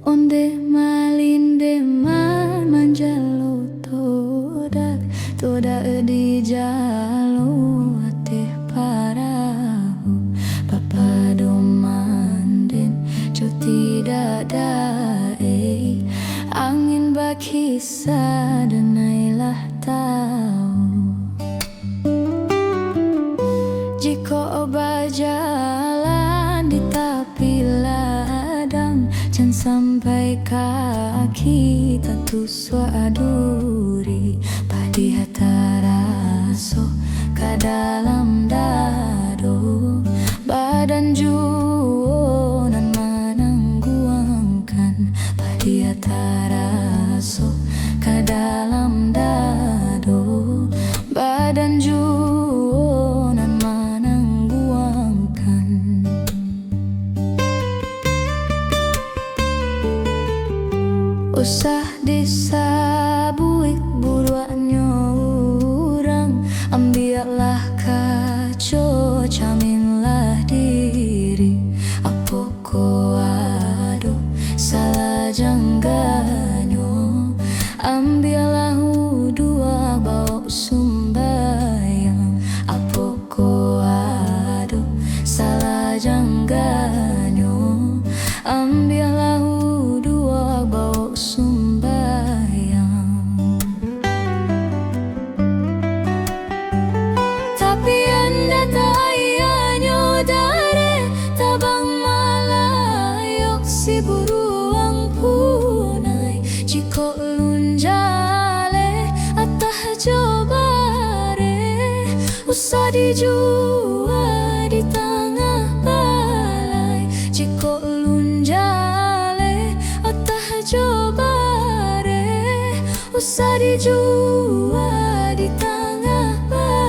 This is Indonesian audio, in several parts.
Onde malinde man manjalo toda di jalo ate parahu papado manden cuti dadae angin bakisa denailah tahu jika berjalan di tepi ladang jangan sampai kaki tatuswa aduri padi hataraso ka dalam dado badan juonan manangguangkan padi hataraso ka dalam dado badan juonan manangguangkan. Usah disabuik buruannya orang ambillah kaco caminlah diri apoko ado salah jangganyo ambillah dua bawa sumbayang apoko ado salah jangganyo ambillah dua bawa sumbayang. Tapi anda tayanyo dare tabang malayok si buruang punay jiko lunjale atah jobare usah dijua di tengah balai jiko lunjale atah jobare usah dijua di tengah balai.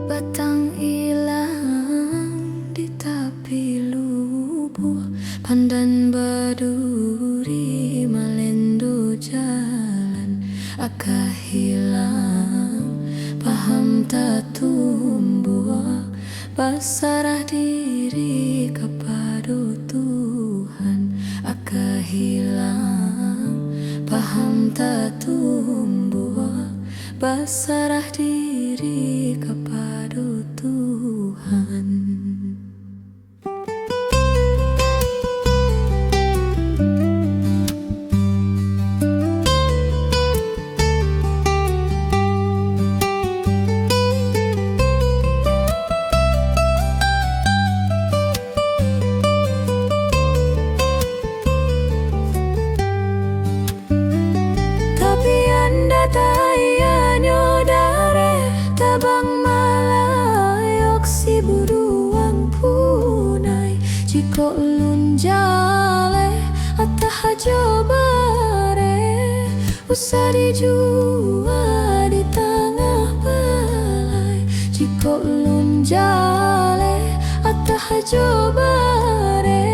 Batang ilang di tepi lubuh pandan baduri malendo jalan akah hilang paham tak tumbuh pasarah diri kepada Tuhan akah hilang paham tak tumbuh pasarah diri kepada Tuhan. Tapi anda tayanyo dare tabang malayok si buruang punay jiko lunjale atah jobare usah dijua di tengah balai jiko lunjale atah jobare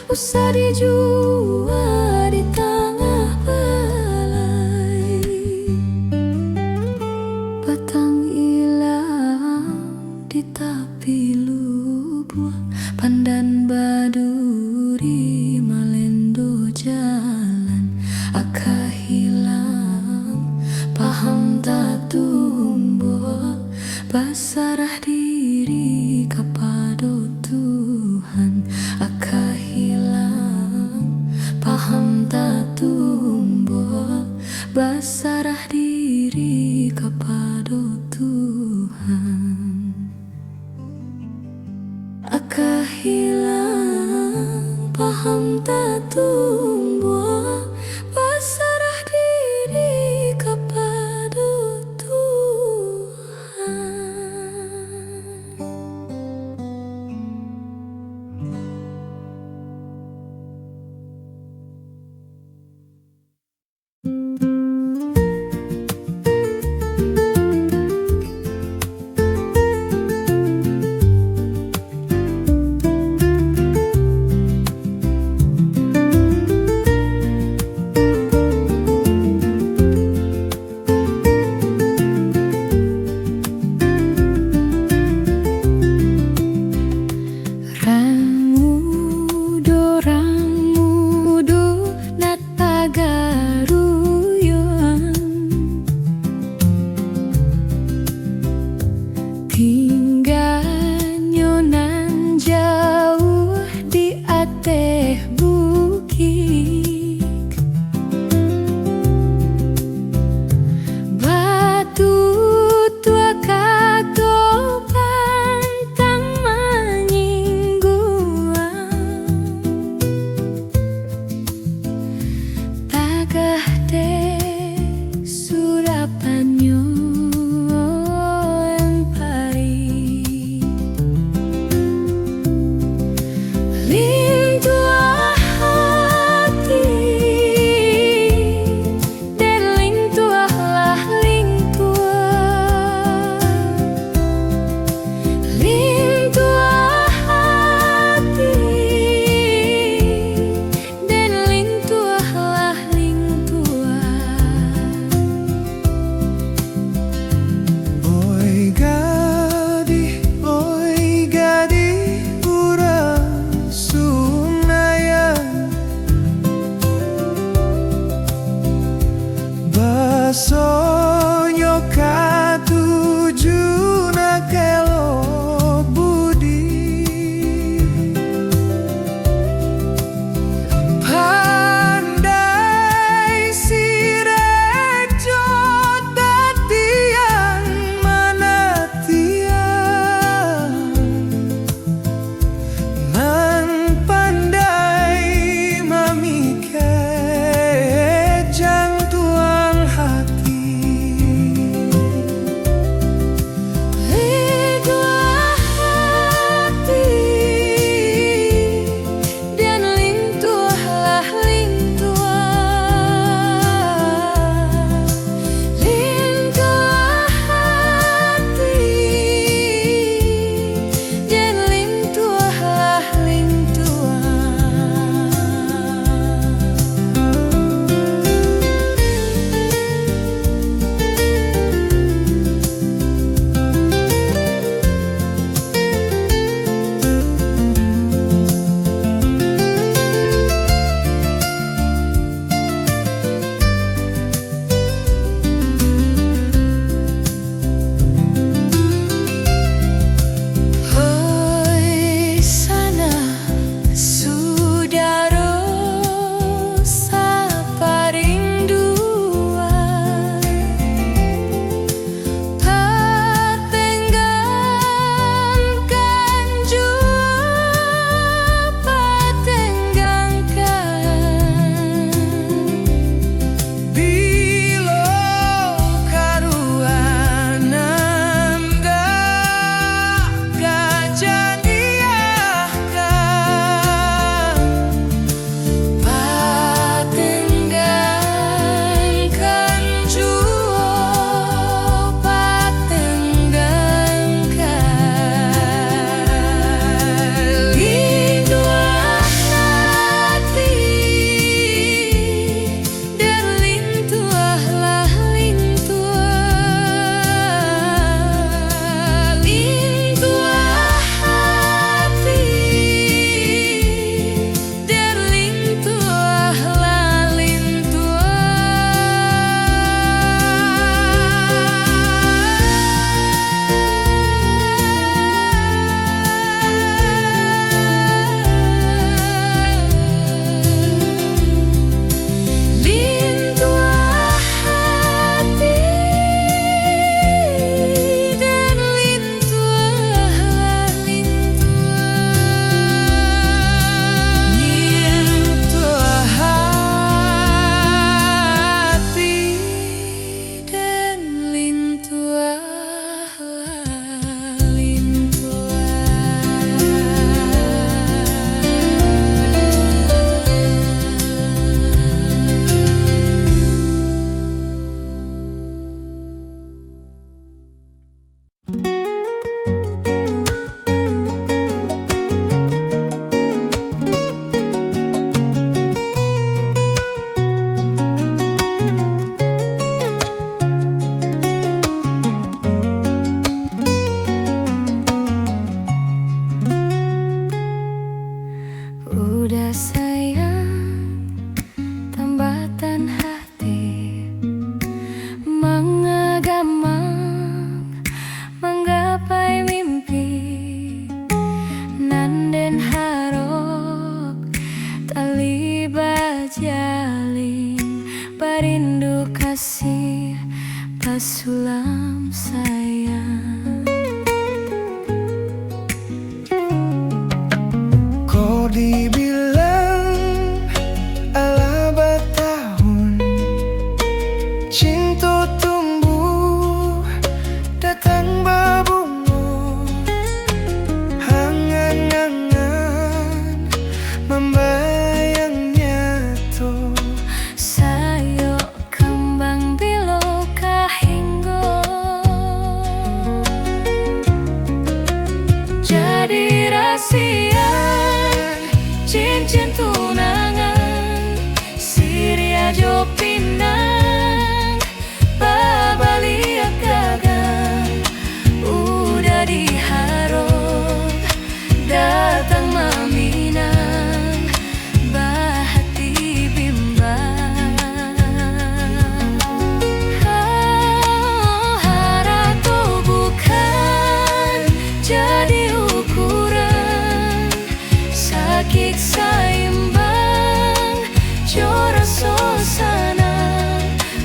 usah dijua di tengah balai. Batang ilang di tepi lubuh pandan baduri malendo jalan akah hilang paham tak tumbuh pasarah diri kepada Tuhan akah hilang paham tak tumbuh pasarah diri kepada Tuhan. langkah hilang, paham tak tumbuh, berserah diri kepada Tuhan. dibilang alabat tahun, cinta tumbuh datang berbunga, hangan-hangan membayangnya tuh. Sayo kembang bilo kahinggo, jadi rahasia cincin tunangan, Siria jo pinang babalia gagang, udah diharap datang meminang bahati bimbang. Harap bukan jadi ukuran, sakit saimbang corak suasana,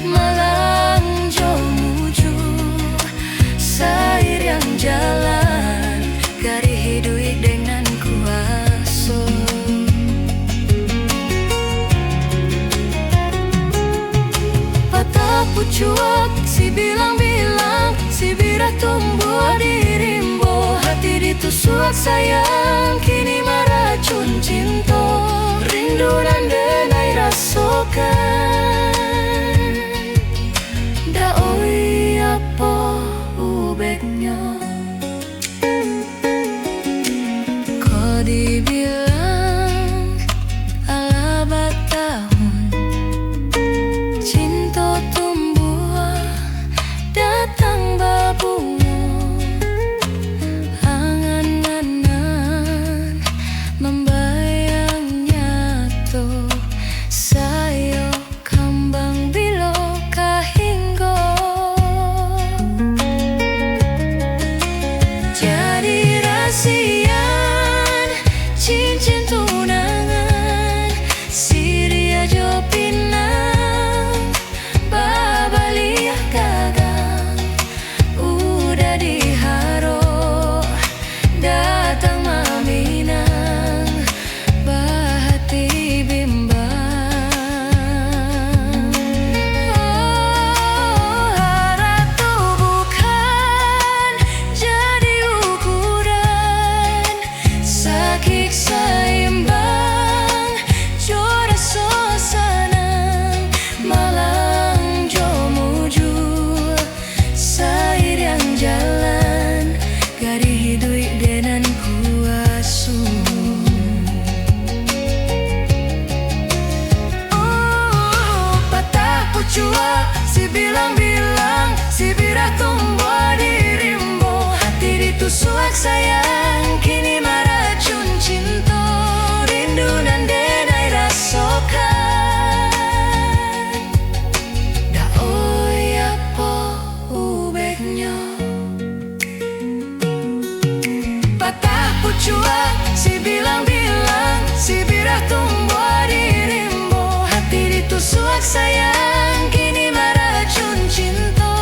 malang jo muju sair yang jalan, gari hidup dengan kuasa. Patah pucuak si bilang-bilang, si birah tumbuh di rimbo, hati ditusuk sayang kini meracun cinta, rindu dan denai rasakan. Da oi apa ubeknya, kau dibilang alabat tahun, cinta tumbuh datang berbunga, angan-angan membayangnya tuh. Sayo kembang bilo kahinggo, jadi rahasian cincin tunangan, Siria jo pinang babalia gagang, udah diharap datang meminang bahati bimbang. Harap tuh bukan jadi ukuran, sakit saimbang corak suasana, malang jo muju sair yang jalan, gari hidup dengan kuasu. Patah pucuak si bilang-bilang, si birah tumbuh di rimbo, hati ditusuk sayang kini meracun cinta, rindu dan denai rasakan. Da oi apa ubeknya, patah pucuak si bilang-bilang, si birah tumbuh di rimbo, hati ditusuk sayang kini meracun cinta,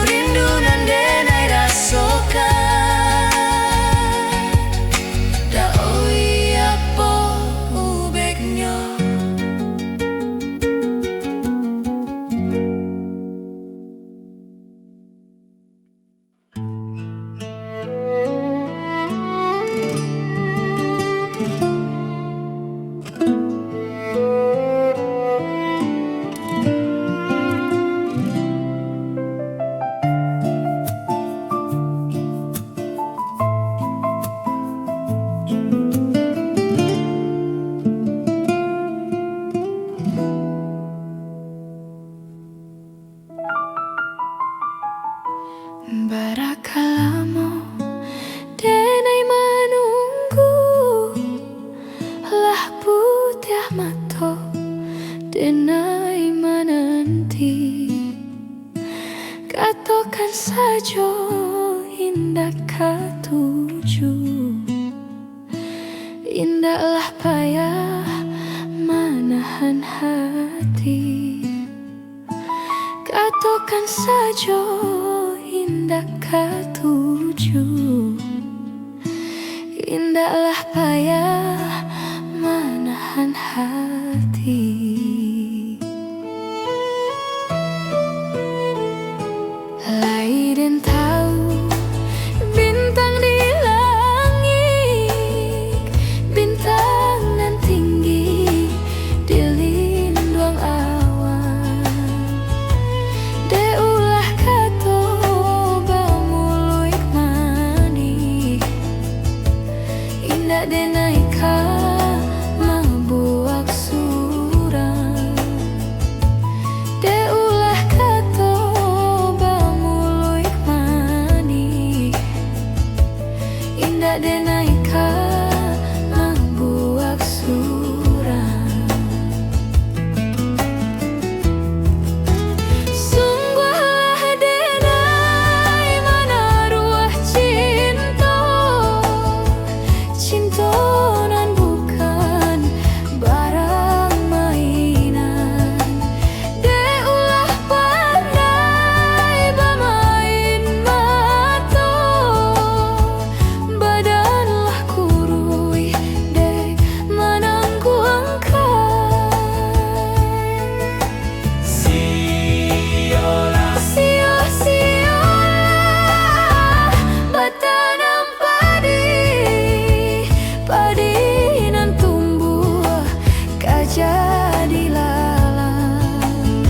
rindu dan denai rasakan. Da oi apa ubeknya. Barakalamo denai menunggu, lah putih mato denai menanti, katakan saja indah katuju, indahlah payah menahan hati, katakan saja indah katuju, indahlah payah belahan hati. Lain tahu bintang di langit, bintang nan tinggi di lindung awan. De ulah kato bamuluik mani, indah de naika mabuak surang. De ulah kato bamuluik mani, indah de naika mabuak surang. Sungguhlah denai menaruh cinta, cinta nan bukan barang mainan. De ulah pandai bermain mata, badanlah kurui dek menangku angkat. Siola, siola bertanam padi, padi nan tumbuh kajadi lalang.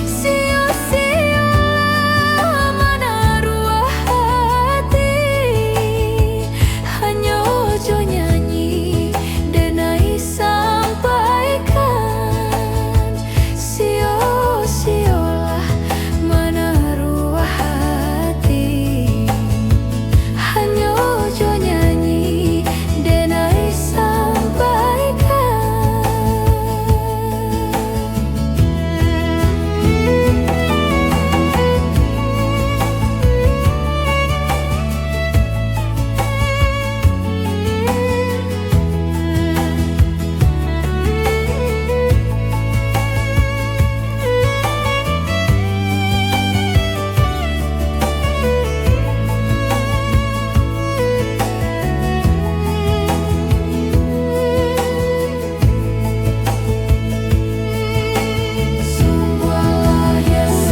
Sia-sia menaruh hati, hanya ojo nyanyi denai sampaikan. Sia-sialah menaruh hati, hanya ojo nyanyi denai sampaikan.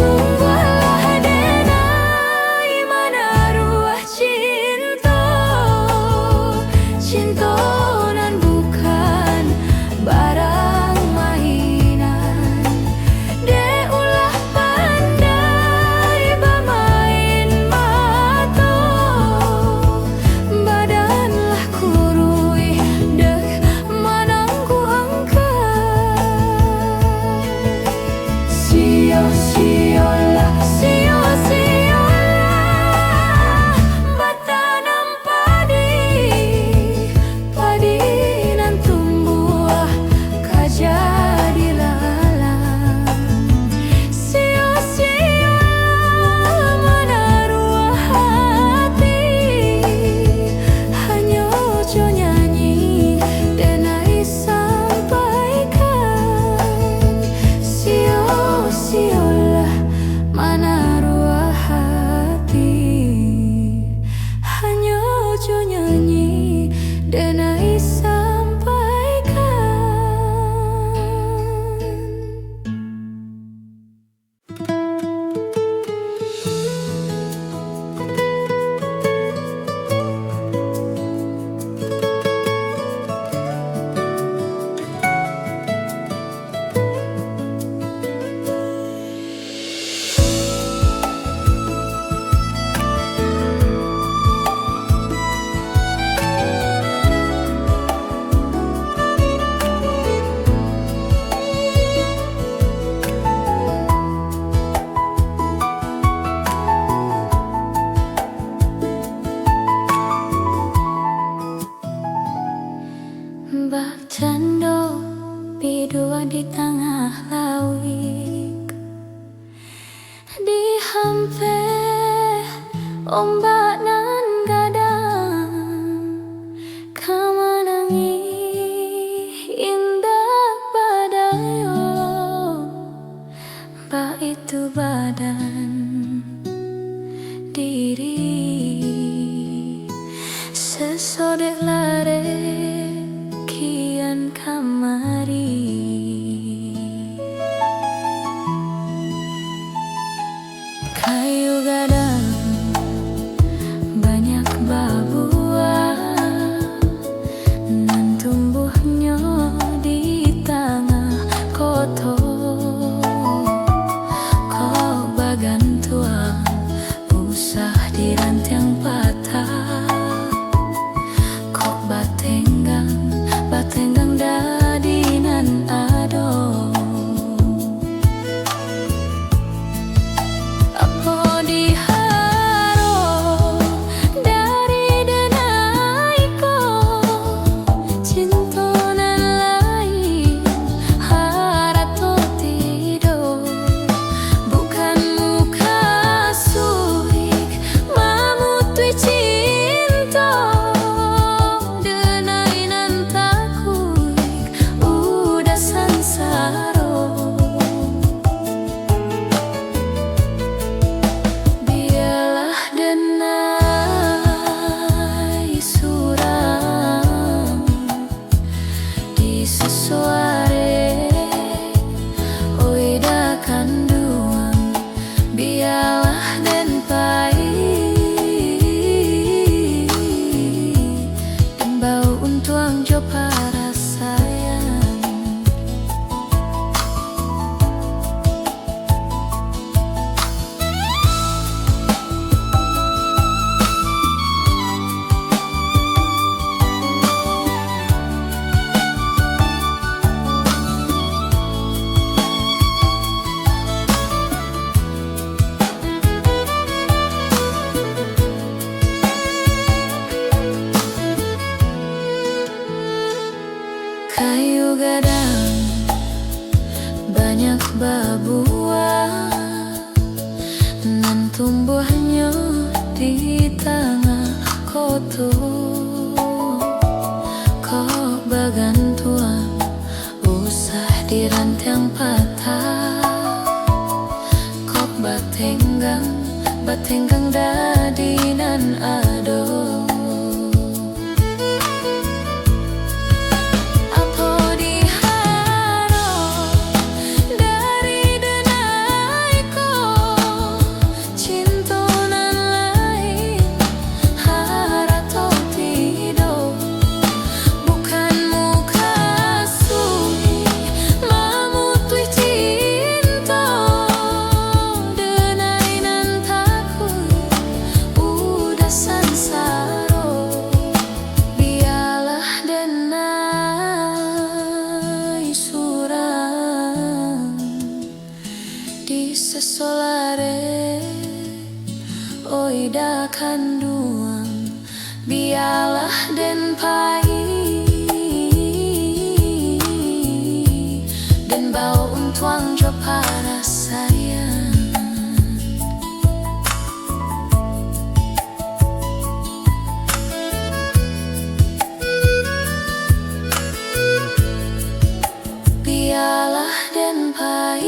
Sungguhlah denai menaruh cinta, cinta nan bukan barang mainan. De ulah pandai bermain mata, badanlah kurui dek menangku angkat. Sia-sialah, sia-sialah bertanam padi, padi nan tumbuh kajadi lalang. Sia-sialah menaruh hati, hanya ojo nyanyi denai sampaikan. Sia-sialah menaruh hati, hanya ojo nyanyi denai sampaikan. Bak cando bidua di tengah lawik, di hampe ombak nan gadang, kamanangi indah badayo. Bak itu badan diri, sesodek lare kian kamar. jo para sayang. Kayu gadang banyak berbuah nan tumbuhnya di tengah kota. Kok bergantuan usah dirantang patah. Kok batenggang dadi nan ado. Di sesolare oida kanduang bialah den pai den bau untuang jo para sayang. Bialah den pai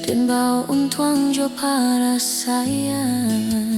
dan bau untuang jo para sayang.